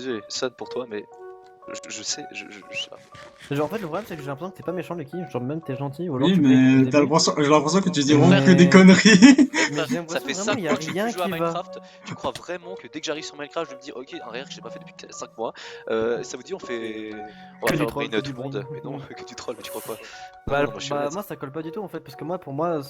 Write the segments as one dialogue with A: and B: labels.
A: désolé, Son pour toi, mais je sais, je sais pas.
B: Genre en fait le problème c'est que j'ai l'impression que t'es pas méchant Lucky, genre même t'es gentil ou alors
C: Oui,
B: tu plais depuis
C: mais
B: le
C: j'ai
B: début.
C: l'impression que tu dis vraiment
B: Mais-
C: que des conneries.
A: Mais
B: Mais j'ai
A: ça fait
B: l'impression
A: 5
B: vraiment, y a
A: mois que tu
B: rien
A: joues à
B: qui va.
A: Minecraft, tu crois vraiment que dès que j'arrive sur Minecraft, je me dis ok, un réel que j'ai pas fait depuis 5 mois, ça vous dit on va
B: Que
A: faire
B: du
A: un
B: troll,
A: brain
B: que
A: tout
B: du
A: le monde,
B: brain.
A: mais non, que du troll, mais tu crois quoi?
B: Bah,
A: Non, moi je suis honnête.
B: moi ça colle pas du tout en fait parce que moi pour moi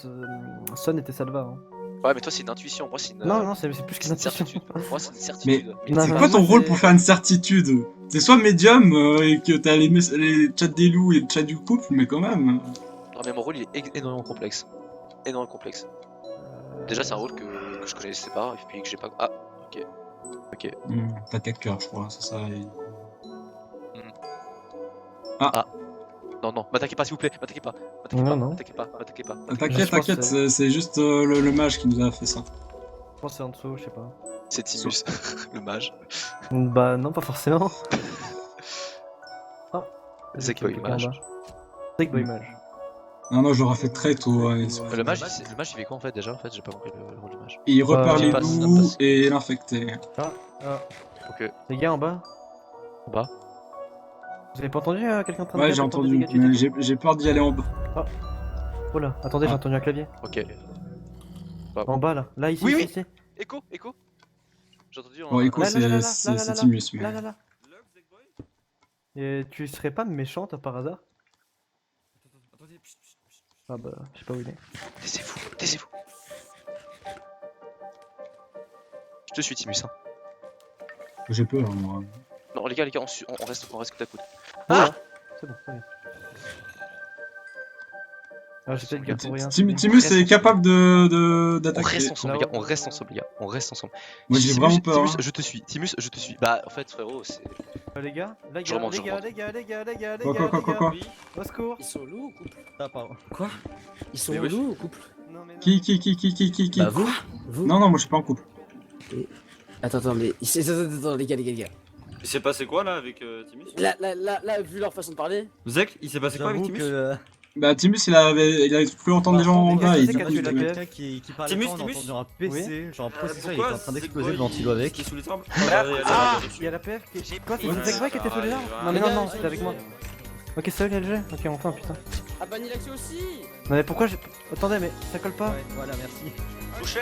B: Son était Salva. Hein.
A: Ouais, mais toi c'est une intuition, moi c'est une.
B: Non c'est plus
A: c'est
B: qu'une
A: une certitude. Moi c'est une certitude. Mais
B: Non,
C: C'est
B: non,
C: quoi ton
B: moi,
C: rôle
B: c'est-
C: pour faire une certitude? C'est soit médium et que t'as les chats des loups et le chat du couple, mais quand même.
A: non, mais mon rôle il est énormément complexe. Énormément complexe. Déjà c'est un rôle que je connaissais pas, et puis que j'ai pas. Ah, ok. Ok.
C: T'as 4 cœurs, je crois, c'est ça.
A: Non, m'attaquez pas s'il vous plaît, m'attaquez pas.
B: Non, non.
A: M'attaquez pas.
C: T'inquiète,
B: Je pense que
C: c'est juste le mage qui nous a fait ça.
B: Je pense que c'est en dessous, je sais pas.
A: C'est Timus, le mage.
B: Bah non pas forcément. Oh.
A: Zekboy mage.
B: Zekboy mage.
C: Non, je l'aurais fait très tôt.
A: Le mage il fait quoi en fait déjà? En fait j'ai pas compris le rôle du mage.
C: Il repère les
A: passe,
C: loups
A: passe.
C: et l'infecté.
B: Ah.
A: Ok.
B: Les gars en bas.
A: En bas.
B: Vous avez pas entendu quelqu'un en train de
C: Ouais,
B: dire
C: j'ai
B: pour tenter
C: entendu,
B: des dégâts du
C: mais j'ai peur d'y aller en bas.
B: Oh là, attendez, j'ai entendu un clavier.
A: Ok.
B: En bas là, là ici,
A: Oui,
B: ici,
A: oui.
B: ici.
A: Écho. J'ai entendu
C: Bon, écoute,
B: Là,
C: c'est Timus, mais.
B: Là. Et tu serais pas méchante par hasard? Ah bah, je sais pas où il est.
A: Taisez-vous. Je te suis Timus hein.
C: J'ai peur, moi.
A: Non les gars, on reste que à coude.
B: Ah c'est bon, ça y est. Ah, j'ai peut-être gars pour rien.
C: Timus est capable
A: On
C: d'attaquer.
A: reste ensemble les gars, on reste ensemble.
C: Moi, j'ai
A: Timus,
C: vraiment peur.
A: Timus, je te suis. Bah en fait frérot, c'est.
B: Les gars,
A: Je remonte.
C: Quoi?
B: Au secours.
D: Ils sont loups ou couple?
B: Ah pardon.
D: Quoi? Ils sont
A: Mais wesh.
D: loups ou couple?
B: Non mais non.
C: Qui
D: Bah vous? Vous?
C: Non, moi je suis pas en couple.
D: Attends, mais... Attends, les gars.
E: Il s'est passé quoi là avec Timus?
D: Là, vu leur façon de parler...
E: Zek, il s'est passé quoi avec Timus?
C: Bah, Timus il avait cru entendre des gens en bas.
B: Qu'est-ce que tu l'as
F: Quelqu'un qui parlait
E: Timus,
F: pas, on a
E: Timus.
F: entendu un PC, genre un processeur, il était
E: Pourquoi
F: en train d'exploser
E: Zek
F: le ventilo
E: Boy,
F: avec.
E: qui est sous les arbres?
B: Il y a la PF qui... Quoi, c'est Zekboy qui était sous les arbres? Non mais non, c'était avec moi. Ok, seul LG. Ok, enfin, putain.
D: Ah bah Nilaxi aussi.
B: Non mais pourquoi j'ai... Attendez, mais ça colle pas.
F: Ouais, voilà, merci.
E: Touché.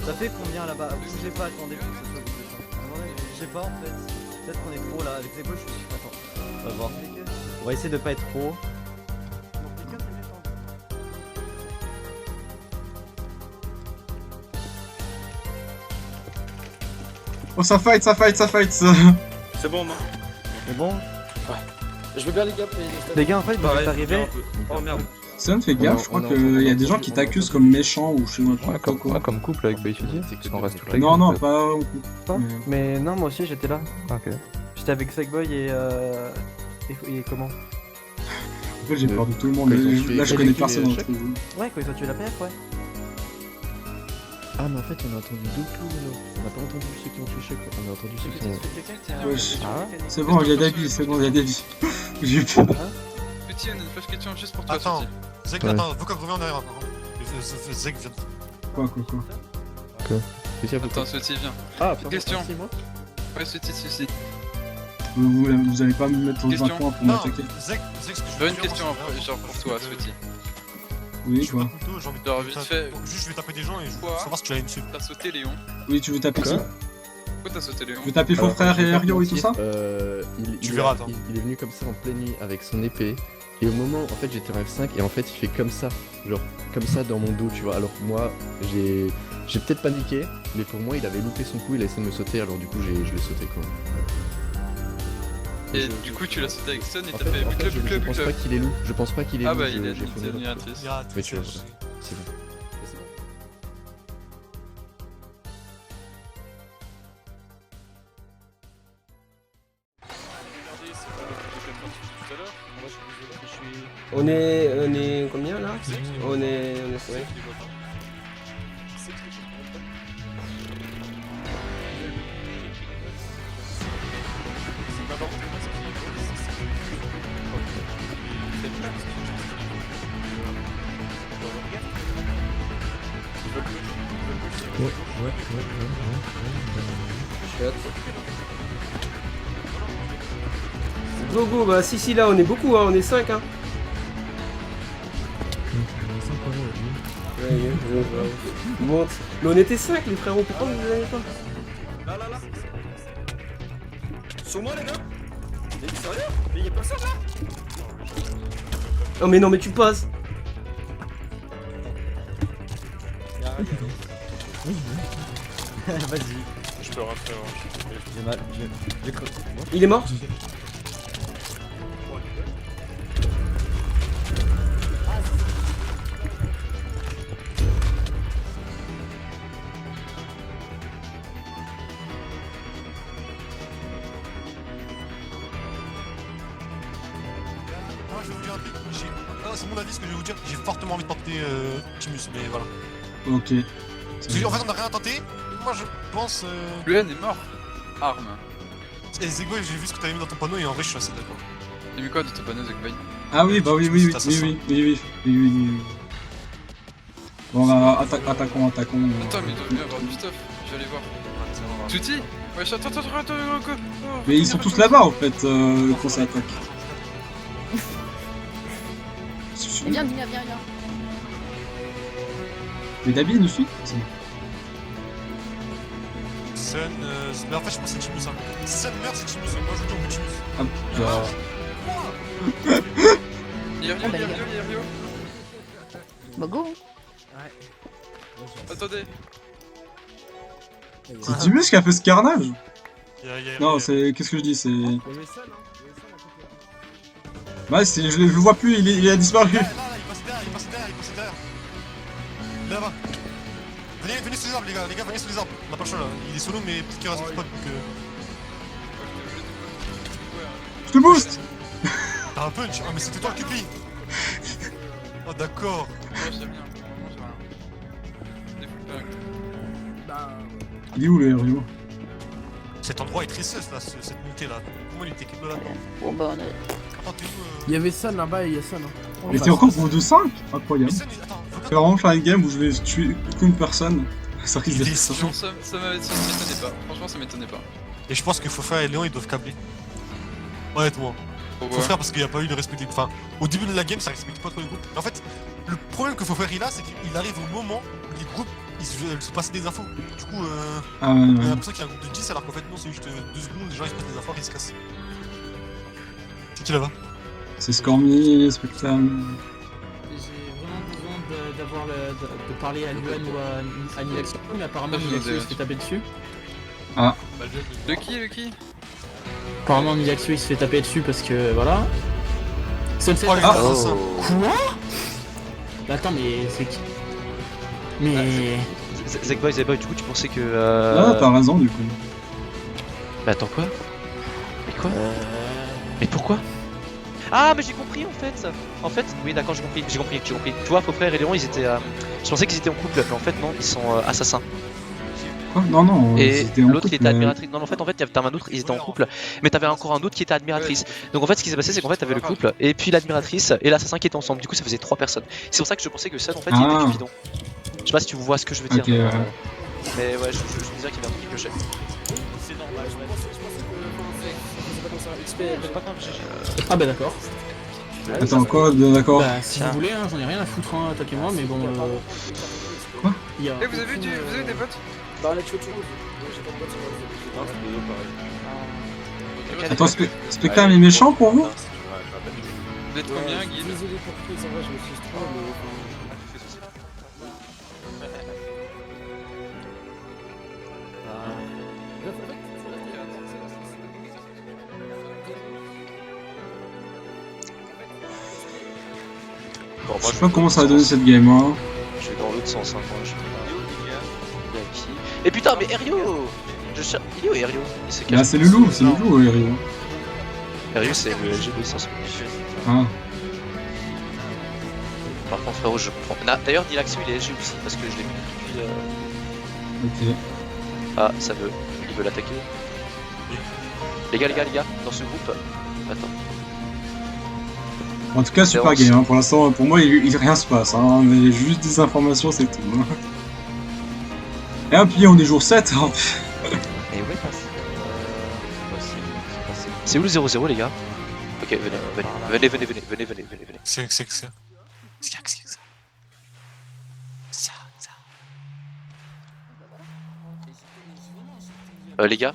F: Ça fait combien là-bas? Bougez pas, attendez que ce soit bougé. Je sais pas en fait. Peut-être qu'on est trop là. Avec les gauches, je suis. Attends, on va voir. On va essayer de pas être trop.
C: Oh, ça fight.
E: C'est bon, moi.
F: Mais bon,
D: Je veux bien les gars,
B: Les gars, en fait, vous
E: Pareil,
B: êtes arrivés...
E: Oh merde.
C: Son, fais gaffe, je crois qu'il y a des gens qui t'accusent comme méchant ou je sais pas quoi.
G: Comme couple avec Bayfudi, c'est qu'on reste toute la
C: Non,
G: game,
C: pas.
B: Pas
C: Mais-
B: Mais non, moi aussi j'étais là.
G: Ok.
B: J'étais avec Zekboy et comment?
C: En fait, j'ai peur de tout le monde.
G: Quand ils ont tué-
C: Là, je
G: quand
C: connais
G: ils ont tué
C: personne
G: Chuck.
C: d'entre vous.
B: Ouais, quand ils ont tué la PF, ouais.
G: Ah, mais en fait, on a entendu deux clous, là. On a pas entendu ceux qui ont tué Chuck, on a entendu ceux qui ont.
C: Wesh.
G: Ah.
C: C'est bon, il y a des vies. J'ai eu peur.
H: Petit, on a une flash question juste pour toi.
I: Attends,
H: Sophie.
I: Zeg,
G: Ouais.
I: attends, Vokov revient en arrière. Zeg vient.
C: Quoi.
G: Spécial pour toi.
H: Attends, Sophie, viens.
G: Ah,
H: Petite question.
G: c'est moi.
H: Ouais, Sophie, Sophie.
C: Vous allez pas me mettre dans un
H: Question.
C: coin pour
I: Non,
C: m'attaquer.
I: Zeg, ce que je
H: J'ai
I: veux
H: une
I: dire,
H: question
I: moi, c'est-
H: genre pour toi, Sophie.
C: Oui,
I: Je suis
C: quoi.
I: pas couteau, j'ai envie
H: Alors,
I: de
H: vite fait.
I: Juste, je vais taper des gens et je veux
H: Quoi
I: savoir si tu as une dessus.
H: T'as sauté Léon.
C: Oui, tu veux taper qui?
H: Pourquoi t'as sauté Léon?
C: Tu veux taper faux frère et Ario et tout ça?
I: Tu verras, attends.
G: Il est venu comme ça en pleine nuit avec son épée. Et au moment, en fait, j'étais en F5 et en fait, il fait comme ça. Genre, comme ça dans mon dos, tu vois. Alors que moi, j'ai peut-être paniqué, mais pour moi, il avait loupé son coup, il a essayé de me sauter, alors du coup, je l'ai sauté quoi.
H: Et du coup, tu l'as sauté avec Son et
G: En
H: t'as
G: fait,
H: fait
G: je pense pas qu'il est loup. Je pense pas qu'il est
H: Ah
G: loup.
H: bah, il a
G: j'ai
H: dit
G: fait une erreur.
H: admiratrice.
I: Il y a
G: Mais tu vois,
I: Twitch.
G: c'est bon.
D: On est combien là? On est ouais.
J: Go go, bah si là on est beaucoup, hein, on est 5 hein. Ouais, bon, mais on était 5 les frérots, pourquoi vous avez pas?
E: Là. Sur moi les gars. Mais sérieux? Mais y'a personne là?
J: Oh mais non mais tu passes.
F: Vas-y.
I: Je peux rentrer.
F: J'ai mal.
J: Il est mort?
I: Moi je vais vous dire un truc, c'est mon avis ce que je vais vous dire, j'ai fortement envie de porter Timus, mais voilà.
C: Ok.
I: Parce que, en fait on n'a rien tenté, moi je pense...
H: Luan est mort. Arme.
I: Et Zegboy, j'ai vu ce que t'avais mis dans ton panneau et en vrai je suis assez d'accord.
H: T'as mis quoi de ton panneau, Zekboy?
C: Ah oui, bah oui. Bon bah, attaquons.
H: Attends, mais il doit bien avoir du stuff. Je vais aller voir. Tutti? Ouais, attends.
C: Mais ils sont tous là-bas en fait quand ça attaque.
K: Viens.
C: Mais Dabi nous suit?
I: Sun, mais en fait je pense que c'est Timus. Si Sun meurt c'est Timus, moi je vous dis on met Timus.
C: Ah, genre...
H: Il y a Rio.
K: Bah go.
H: Attendez.
C: C'est Timus qui a fait ce carnage?
I: Yeah.
C: Non, c'est... Qu'est-ce que je dis? C'est... Bah je le vois plus, il a disparu.
I: Là, il passe derrière. Là-bas. Venez sous les arbres les gars, venez sous les arbres. On a pas le choix là, il est solo mais peut-être qu'il reste pas donc...
C: Je te booste.
I: T'as un punch? Ah mais c'était toi le QP. Oh d'accord.
C: Il est où le Rio?
I: Cet endroit est très sus là, cette montée là. Comment il était capable là?
K: Bon bah on est...
I: Attends, t'es où
D: Il y avait Sun là-bas et il y a Sun.
C: Mais t'es encore gros de 5? Incroyable.
I: Mais Sun, attends,
C: C'est vraiment faire une game où je vais tuer qu'une personne. Ça risque d'être ça.
H: Non, ça m'étonnait pas. Franchement, ça m'étonnait pas.
I: Et je pense que Fofra et Léon ils doivent câbler. Honnêtement. Fofra parce qu'il n'y a pas eu de respect des... Enfin, au début de la game ça respecte pas trop les groupes. Mais en fait, le problème que Fofra il a c'est qu'il arrive au moment où les groupes ils se passent des infos. Du coup,
C: Ah ouais,
I: on a
C: ouais.
I: l'impression qu'il y a un groupe de 10 alors qu'en fait non c'est juste 2 secondes, les gens ils se passent des infos et ils se cassent. C'est qui là-bas?
C: C'est Scormy, Spectrum.
D: J'ai vraiment besoin de parler à Luan ou à Nilaxio, mais apparemment Nilaxio il se fait taper dessus.
C: Ah.
H: Le qui?
D: Apparemment Nilaxio il se fait taper dessus parce que voilà. Sunset.
I: Oh les gars, c'est ça.
D: Quoi? Bah, attends mais c'est qui? Mais...
A: Zekboy, du coup tu pensais que...
C: Ah, t'as raison du coup.
A: Mais attends quoi? Mais quoi? Mais pourquoi? Ah mais j'ai compris en fait, oui d'accord j'ai compris. Tu vois, Faux Frère et Léon ils étaient... Je pensais qu'ils étaient en couple, mais en fait non, ils sont assassins.
C: Quoi? Non,
A: Et
C: c'était en
A: l'autre
C: couple,
A: qui était admiratrice. Non, en fait, t'avais un autre, ils étaient en couple, mais t'avais encore un autre qui était admiratrice. Donc en fait, ce qui s'est passé, c'est qu'en fait, t'avais le couple, et puis l'admiratrice et l'assassin qui étaient ensemble. Du coup, ça faisait 3 personnes. C'est pour ça que je pensais que Sun, en fait, il était Cupidon. Je sais pas si tu vois ce que je veux dire.
C: Ok,
A: mais ouais, je me disais qu'il y avait un truc qui clochait.
E: C'est normal, je pense que
D: Ah bah d'accord.
C: Attends, quoi? D'accord.
D: Bah si vous voulez, hein, j'en ai rien à foutre, hein, attaquez-moi, mais bon...
C: Quoi?
H: Eh, vous avez des votes?
E: Bah, on a tué tout le monde. J'ai pas de boîte sur le non, c'est pareil.
C: Attends, Spectrum est méchant pour vous?
H: Vous êtes combien, Guy?
E: Désolé pour tous, en vrai, je me suis trop, mais...
A: Bon,
C: Je sais pas comment ça va donner cette game, hein.
A: Je vais dans l'autre sens, hein, moi. Et putain, mais Erio! Il est où Erio?
C: Bah, c'est le loup, Rio.
A: Erio, c'est le LG de licence.
C: Ah.
A: Par contre, frérot, je prends. D'ailleurs, Nilaxio il est LG aussi, parce que je l'ai vu depuis.
C: Ok.
A: Ah, ça veut. Il veut l'attaquer. Les gars, dans ce groupe. Attends.
C: En tout cas, super game, hein. Pour l'instant, pour moi, rien se passe, hein. Mais juste des informations, c'est tout. Hein. Et puis on est jour 7. Hein.
A: Et ouais, c'est où le 0-0 les gars? Ok, venez.
I: C'est
A: Les gars.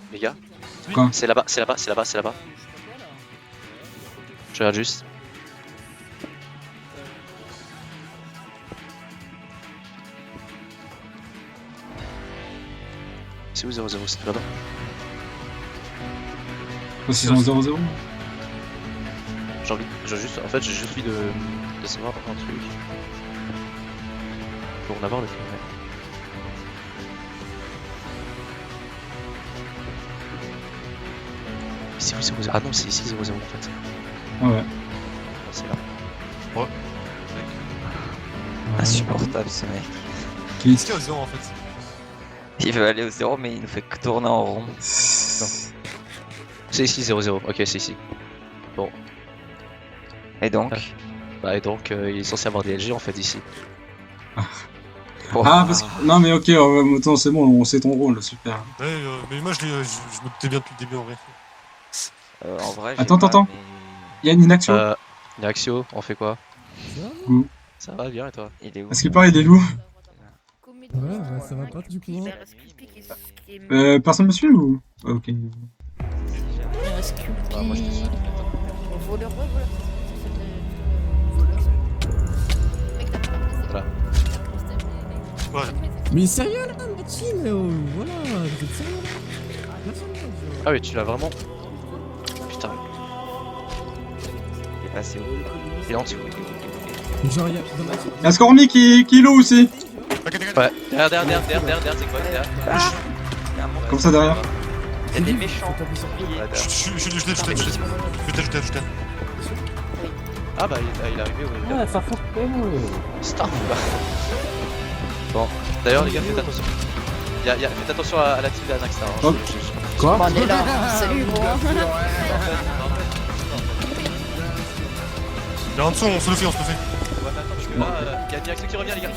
C: Quoi?
A: C'est là-bas. Je regarde juste. C'est où 0-0? C'est tout là-bas.
C: Ils ont 0-0.
A: J'ai juste envie de savoir un truc. Pour en avoir le film. C'est où 0-0? Ah non, c'est ici 0-0 en fait.
C: Ouais.
A: C'est là.
I: Ouais.
F: Insupportable ce mec.
I: Qu'est-ce qu'il y a au 0 en fait?
F: Il veut aller au 0 mais il nous fait que tourner en rond.
A: C'est ici 0-0, ok c'est ici. Bon.
F: Et donc
A: et donc il est censé avoir des LG en fait ici.
C: Ah parce que... Non mais ok, attends, c'est bon, on sait ton rôle, super.
I: Ouais, mais moi je me doutais bien depuis le début en vrai.
F: En vrai,
C: Attends. Il y a une action.
A: Inaxio, on fait quoi?
C: Où?
A: Ça va bien et toi?
F: Il est où?
C: Est-ce qu'il paraît des loups?
L: Ouais, bah, ça va pas du coup.
C: Personne me suit ou? Ah, ok.
K: Il reste Cupid. Voleur.
A: Voilà.
I: Ouais.
L: Mais sérieux là, Machine, voilà, vous êt sérieux là?
A: Ah oui, tu l'as vraiment? Putain.
F: Il est passé où?
A: Il est en dessous.
L: Genre, il y a dans la team.
C: Y'a Scormy qui est low aussi.
A: Ouais, derrière, c'est quoi derrière?
C: Comme ça derrière.
F: Il y a des méchants.
I: Je t'aide.
A: Ah bah il est arrivé, oui.
B: Ah, ça fout.
A: Stop. Bon, d'ailleurs les gars, faites attention. Faites attention à la team d'Anax.
C: Oh.
L: Quoi?
K: Bon, on est là. Salut gros.
I: Il est en dessous, on se le fait.
A: Ouais, mais attends, parce que là, il y a Diraxio qui revient, les gars.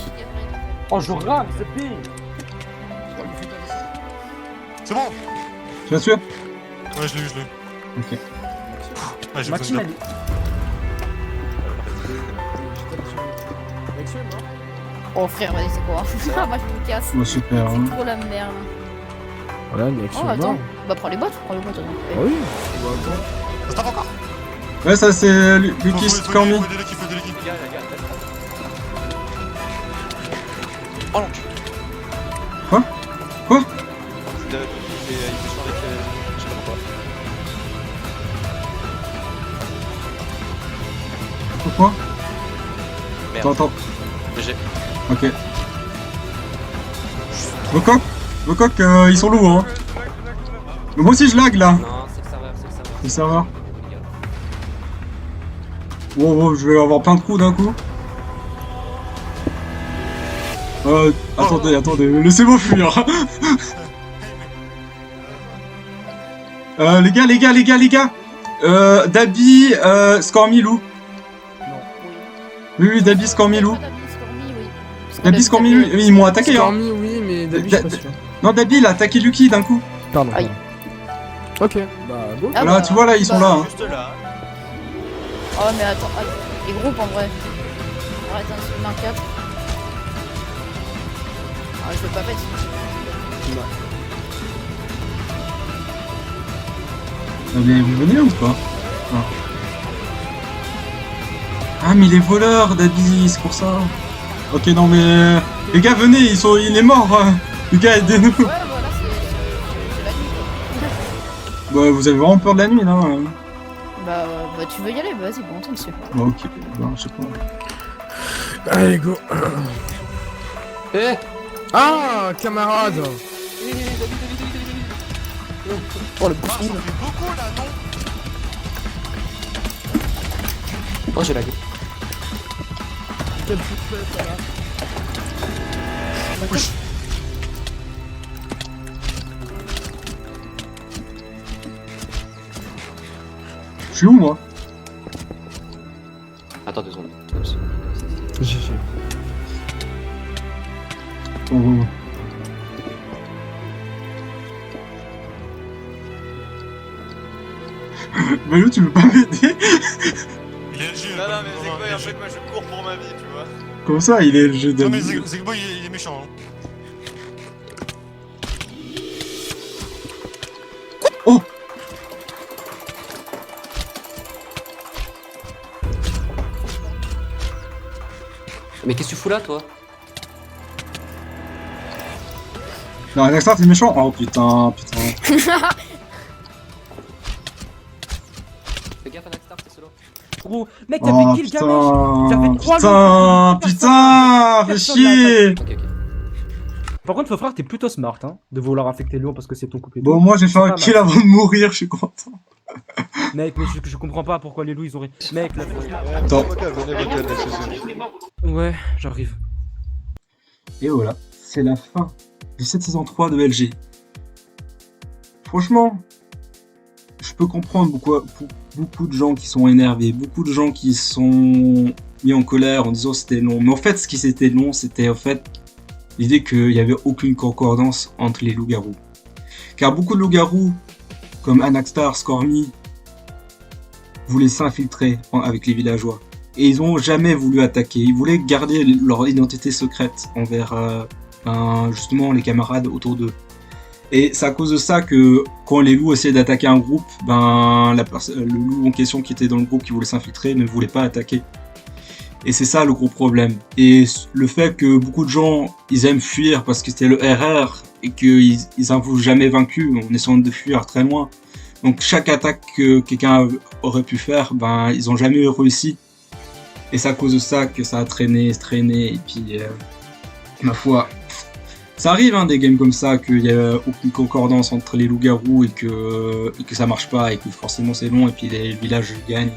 B: Oh, je rame, c'est pire.
I: C'est bon.
C: Tu l'as tué?
I: Ouais, je l'ai eu.
C: Ok.
I: Ouais, j'ai
B: Maxime
I: besoin
B: a
I: de...
B: dit.
K: Oh frère, vas-y, c'est quoi? Ah, moi je me casse.
C: Bon, super. Hein.
K: C'est trop la merde.
L: Voilà, une action.
K: Oh, attends. Bah, prends les bottes.
L: Ah oui.
I: Ça tape encore.
C: Ouais, ça c'est Lucky Scormy.
I: Il faut aider l'équipe.
A: Les gars. Oh l'enculé.
C: Quoi?
A: Il fait chiant avec je sais pas pourquoi.
C: Pourquoi?
A: Merde.
C: Attends.
A: GG.
C: Ok. Vocoq, ils sont lourds hein. Mais moi aussi je lag là.
F: Non, c'est le serveur.
C: Wow, je vais avoir plein de coups d'un coup. Attendez, laissez-moi fuir. Les gars. Dabi, Scormy, Lou. Oui, Dabi, Scormy, Lou. Dabi, Scormy, Lou. Ils m'ont attaqué, hein.
L: Scormy, oui, mais Dabi, je suis pas sûr.
C: Non, Dabi, il a attaqué Lucky d'un coup.
L: Pardon.
K: Aïe.
L: Ok, bah, go.
K: Ah
C: Là,
K: bah,
C: tu vois, là, ils sont là. Hein.
E: Juste là.
K: Oh, mais attends. Les groupes en vrai. Arrête, un sur main 4. Ah, je veux pas mettre.
C: Mais vous venez ou pas? Ah, mais les voleurs, Dabi, c'est pour ça. Ok, non, mais... Les gars, venez, il est mort. Les gars, aidez-nous.
K: Ouais, voilà, c'est la nuit quoi.
C: Bah, vous avez vraiment peur de la nuit, là.
K: Bah, tu veux y aller? Bah, vas-y, bon, on dessus.
C: Bah, ok, bah, je sais pas.
L: Allez, go. Eh. Ah, camarade.
K: Oh, le
I: Ah, ça fait beaucoup là, non?
B: Oh, j'ai lag.
L: Quel football, ça là.
C: Je suis où, moi?
A: Attends 2 secondes.
L: GG.
C: Oh. Valou, tu veux pas m'aider?
I: Il est LG.
E: Non, mais Zegboy, en fait, moi je cours pour ma vie, tu vois.
C: Comme ça, il est le jeu
I: Non, mais
C: d'habitude.
I: Zegboy, il est méchant. Hein.
C: Oh!
B: Mais qu'est-ce que tu fous là, toi?
C: Non, Anaxar, t'es méchant? Oh putain.
B: Fais gaffe, Anaxar, t'es solo. Gros, mec, t'as
C: Oh
B: fait kill Gamesh! Ça fait 3
C: putain, fais chier!
B: Ok. Par contre, frère, t'es plutôt smart, hein, de vouloir affecter Léon parce que c'est ton coupé.
C: Bon, moi j'ai fait un kill avant de mourir, je suis content.
B: Mec, mais je comprends pas pourquoi les loups ils auraient. Mec, là.
C: Attends.
B: Ouais, j'arrive.
C: Et voilà, c'est la fin de cette saison 3 de LG. Franchement, je peux comprendre beaucoup de gens qui sont énervés, beaucoup de gens qui sont mis en colère en disant c'était long. Mais en fait, ce qui c'était long, c'était en fait l'idée qu'il n'y avait aucune concordance entre les loups-garous. Car beaucoup de loups-garous, comme Anaxtar, Skormy, voulaient s'infiltrer avec les villageois. Et ils n'ont jamais voulu attaquer. Ils voulaient garder leur identité secrète envers justement les camarades autour d'eux. Et c'est à cause de ça que quand les loups essayaient d'attaquer un groupe, le loup en question qui était dans le groupe qui voulait s'infiltrer ne voulait pas attaquer. Et c'est ça le gros problème. Et le fait que beaucoup de gens, ils aiment fuir parce que c'était le RR et qu'ils n'avouent jamais vaincu en essayant de fuir très loin. Donc chaque attaque que quelqu'un aurait pu faire, ils n'ont jamais réussi. Et c'est à cause de ça que ça a traîné, et puis ma foi, ça arrive des games comme ça, qu'il n'y a aucune concordance entre les loups-garous et que ça marche pas, et que forcément c'est long, et puis les villages gagnent.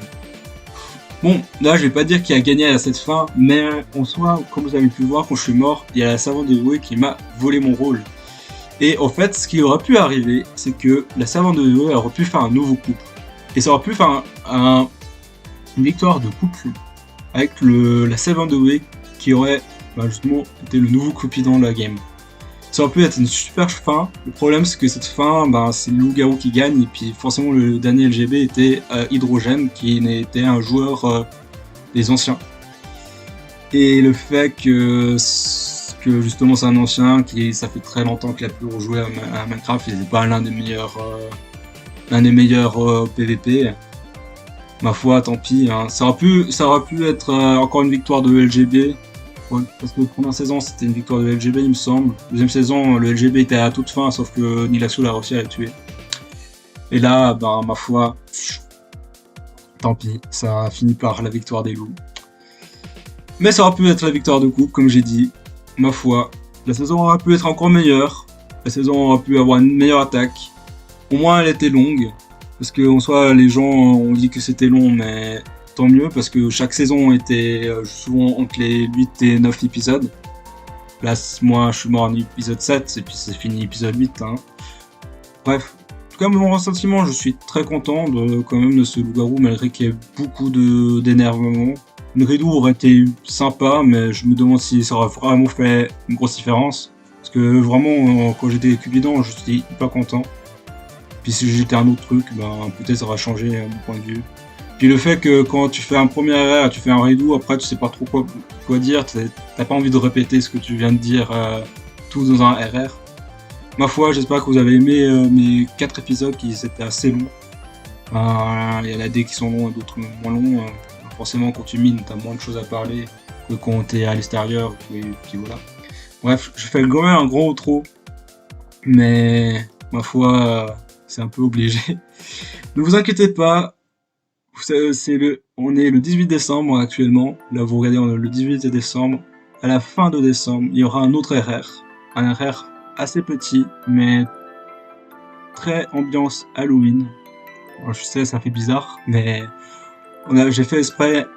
C: Bon, là je vais pas dire qui a gagné à cette fin, mais en soi, comme vous avez pu voir, quand je suis mort, il y a la servante de Yoé qui m'a volé mon rôle. Et en fait, ce qui aurait pu arriver, c'est que la servante de Yoé aurait pu faire un nouveau couple. Et ça aurait pu faire une victoire de couple avec la servante de Yoé qui aurait justement été le nouveau cupidon de la game. Ça aurait pu être une super fin. Le problème, c'est que cette fin, c'est le loup-garou qui gagne. Et puis forcément, le dernier LGB était Hydrogène, qui était un joueur des anciens. Et le fait que justement c'est un ancien, ça fait très longtemps qu'il a pu rejouer à Minecraft, il n'est pas l'un des meilleurs PVP. Ma foi, tant pis. Ça aurait pu être encore une victoire de LGB. Parce que la première saison c'était une victoire de LGB il me semble. Deuxième saison le LGB était à toute fin sauf que Nilaxul a réussi à la tuer. Et là ma foi, tant pis, ça a fini par la victoire des loups. Mais ça aurait pu être la victoire de coupe comme j'ai dit. Ma foi, la saison aurait pu être encore meilleure. La saison aurait pu avoir une meilleure attaque. Au moins elle était longue. Parce que en soi les gens ont dit que c'était long mais tant mieux parce que chaque saison était souvent entre les 8 et 9 épisodes. Là, moi, je suis mort en épisode 7 et puis c'est fini épisode 8. Bref, en tout cas, mon ressentiment, je suis très content quand même de ce loup-garou malgré qu'il y ait beaucoup d'énervement. Une Gridou aurait été sympa, mais je me demande si ça aurait vraiment fait une grosse différence. Parce que vraiment, quand j'étais Cupidon, je suis pas content. Puis si j'étais un autre truc, peut-être ça aurait changé mon point de vue. Puis le fait que quand tu fais un premier RR, tu fais un redo, après tu sais pas trop quoi dire, t'as pas envie de répéter ce que tu viens de dire tout dans un RR. Ma foi, j'espère que vous avez aimé mes 4 épisodes qui étaient assez longs. Il y en a des qui sont longs et d'autres moins longs. Forcément quand tu mines, t'as moins de choses à parler que quand t'es à l'extérieur, et puis voilà. Bref, je fais quand même un gros outro, mais ma foi, c'est un peu obligé. Ne vous inquiétez pas. On est le 18 décembre actuellement. Là, vous regardez, on est le 18 décembre. À la fin de décembre, il y aura un autre RR. Un RR assez petit, mais très ambiance Halloween. Alors, je sais, ça fait bizarre, mais j'ai fait exprès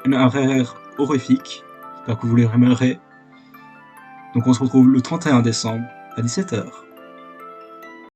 C: un RR horrifique. J'espère que vous les remerciez. Donc, on se retrouve le 31 décembre à 17h.